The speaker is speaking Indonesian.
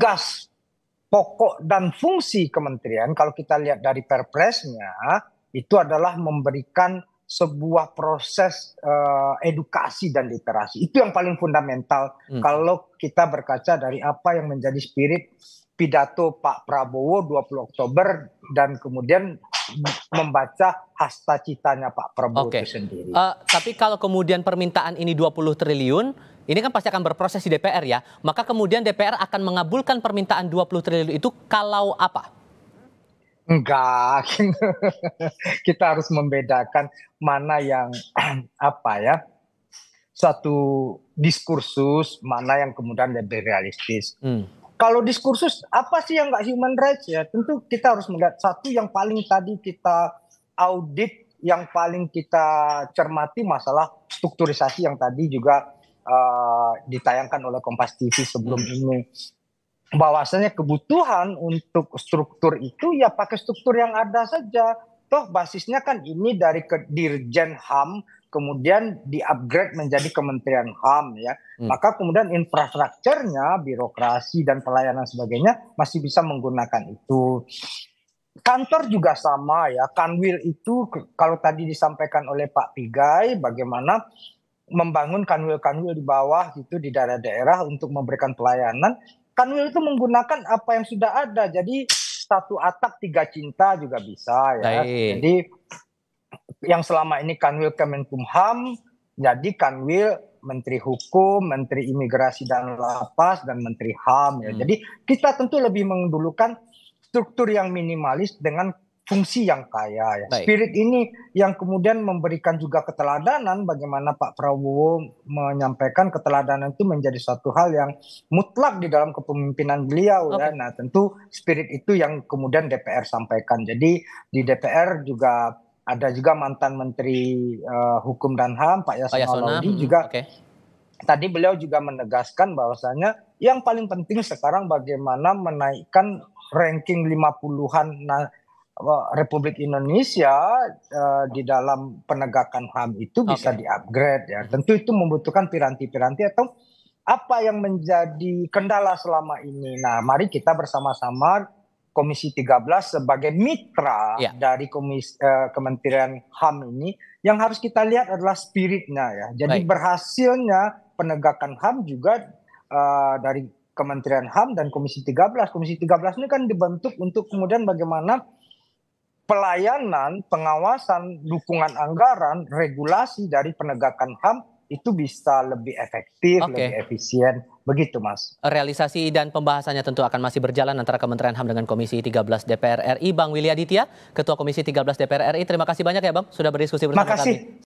tugas pokok dan fungsi kementerian kalau kita lihat dari perpresnya itu adalah memberikan sebuah proses edukasi dan literasi. Itu yang paling fundamental kalau kita berkaca dari apa yang menjadi spirit pidato Pak Prabowo 20 Oktober dan kemudian membaca hasta citanya Pak Prabowo itu sendiri. Tapi kalau kemudian permintaan ini 20 triliun, ini kan pasti akan berproses di DPR ya. Maka kemudian DPR akan mengabulkan permintaan 20 triliun itu kalau apa? Enggak, kita harus membedakan mana yang suatu diskursus, mana yang kemudian lebih realistis. Kalau diskursus apa sih yang nggak human rights ya? Tentu kita harus melihat satu yang paling tadi kita audit, yang paling kita cermati masalah strukturisasi yang tadi juga ditayangkan oleh Kompas TV sebelum ini. Bahwasanya kebutuhan untuk struktur itu ya pakai struktur yang ada saja. Toh basisnya kan ini dari Dirjen HAM, kemudian di-upgrade menjadi Kementerian HAM ya. Maka kemudian infrastrukturnya, birokrasi dan pelayanan sebagainya masih bisa menggunakan itu. Kantor juga sama ya. Kanwil itu kalau tadi disampaikan oleh Pak Pigai bagaimana membangun kanwil-kanwil di bawah gitu di daerah-daerah untuk memberikan pelayanan. Kanwil itu menggunakan apa yang sudah ada. Jadi satu atap tiga cinta juga bisa ya. Jadi yang selama ini Kanwil Kemenkumham jadi Kanwil Menteri Hukum, Menteri Imigrasi dan Lapas dan Menteri HAM ya. Jadi kita tentu lebih mendulukan struktur yang minimalis dengan fungsi yang kaya ya. Spirit ini yang kemudian memberikan juga keteladanan bagaimana Pak Prabowo menyampaikan keteladanan itu menjadi suatu hal yang mutlak di dalam kepemimpinan beliau ya. Nah, tentu spirit itu yang kemudian DPR sampaikan. Jadi di DPR juga ada juga mantan Menteri Hukum dan HAM Pak Yasona Laudi juga. Tadi beliau juga menegaskan bahwasanya yang paling penting sekarang bagaimana menaikkan ranking 50-an Republik Indonesia di dalam penegakan HAM itu bisa di-upgrade ya. Tentu itu membutuhkan piranti-piranti atau apa yang menjadi kendala selama ini. Nah, mari kita bersama-sama Komisi 13 sebagai mitra dari Kementerian HAM ini yang harus kita lihat adalah spiritnya ya. Jadi berhasilnya penegakan HAM juga dari Kementerian HAM dan Komisi 13. Komisi 13 ini kan dibentuk untuk kemudian bagaimana pelayanan, pengawasan, dukungan anggaran, regulasi dari penegakan HAM itu bisa lebih efektif, lebih efisien. Begitu, Mas. Realisasi dan pembahasannya tentu akan masih berjalan antara Kementerian HAM dengan Komisi 13 DPR RI. Bang Willy Aditya, Ketua Komisi 13 DPR RI. Terima kasih banyak ya, Bang, sudah berdiskusi bersama kami.